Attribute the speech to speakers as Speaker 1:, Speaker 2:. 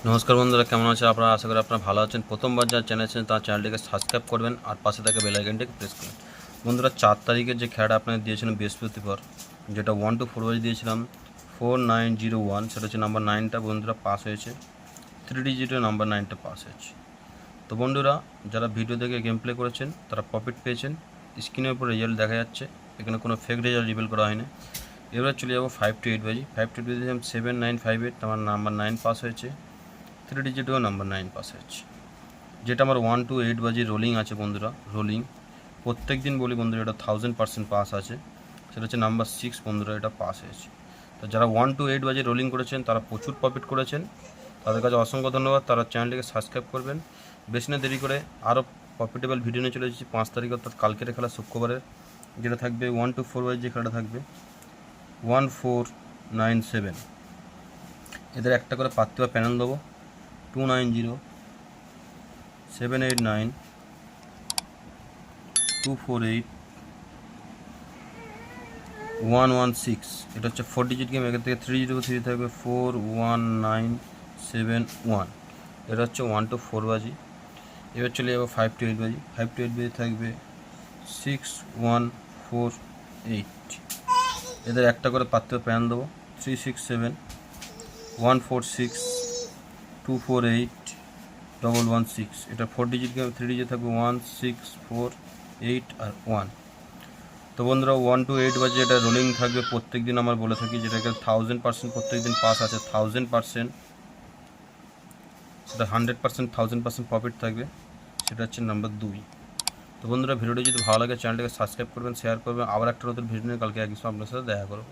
Speaker 1: নমস্কার বন্ধুরা, কেমন আছেন আপনারা? আশা করি আপনারা ভালো আছেন। প্রথমবার যারা চ্যানেল আছেন তার চ্যানেলটিকে সাবস্ক্রাইব করবেন আর পাশে থাকা বেল আইকনটিকে প্রেস করবেন। বন্ধুরা, 4 তারিখের যে খেলাটা আপনাদের দিয়েছিলাম বৃহস্পতিবার, যেটা 1 to 4 বাজে দিয়েছিলাম 4901, সেটা হচ্ছে নাম্বার 9টা বন্ধুরা পাস হয়েছে। 3 ডিজিটের নাম্বার 9টা পাস হয়েছে। তো বন্ধুরা, যারা ভিডিও দেখে গেম প্লে করেছেন তারা প্রফিট পেয়েছেন। স্ক্রিনের উপর রেজাল্ট দেখা যাচ্ছে, এখানে কোনো ফেক রেজাল্ট রিভিল করা হয়নি। এবার চলে যাবো 5 to 8 বাজি। 5 to 8 বাজে 7958, আমার নাম্বার 9 পাস হয়েছে। 3 ডিজিটেও নাম্বার 9 পাস হয়েছে। যেটা আমার 1 to 8 বাজি রোলিং আছে বন্ধুরা, রোলিং প্রত্যেক দিন বলি বন্ধুরা, এটা 1000% পাস আছে। সেটা হচ্ছে নাম্বার 6 বন্ধুরা, এটা পাস হয়েছে। তো যারা 1 to 8 বাজে রোলিং করেছেন তারা প্রচুর প্রফিট করেছেন, তাদের কাছে অসংখ্য ধন্যবাদ। তারা চ্যানেলটিকে সাবস্ক্রাইব করবেন। বেশি না দেরি করে আরও প্রফিটেবল ভিডিও নিয়ে চলে এসেছি 5 তারিখ, অর্থাৎ কালকের খেলা শুক্রবারের, যেটা থাকবে 1 to 4 বাজে যে খেলাটা থাকবে 1497। এদের একটা করে পাত্তি বা প্যানেল দেবো 290 789 248 116। এটা হচ্ছে 4 ডিজিট গেম। এখান থেকে 3 ডিজিট 3 থাকবে 41971। এটা হচ্ছে 1 to 4 বাজি। এবার চলে যাবো 5 to 8 বাজি। 5 to 8 বাজি থাকবে 6148। এদের একটা করে পাত্র প্যান দেবো 367 146 248 116। এটা 4 ডিজিট গেম। 3 ডিজিট থাকবে 1648 আর 1। তো বন্ধুরা, 1 to 8 বাজে এটা রোলিং থাকবে প্রত্যেক দিন। আমার বলে থাকি যেটাকে 1000% প্রত্যেক দিন পাস আছে, 1000%। সেটা 100% 1000% প্রফিট থাকবে। সেটা হচ্ছে নাম্বার 2। তো বন্ধুরা, ভিডিওটি যদি ভালো লাগে চ্যানেলটাকে সাবস্ক্রাইব করবেন, শেয়ার করবেন। আবার একটা নতুন ভিডিও নিয়ে কালকে একই সময় আপনার সাথে দেখা করবো।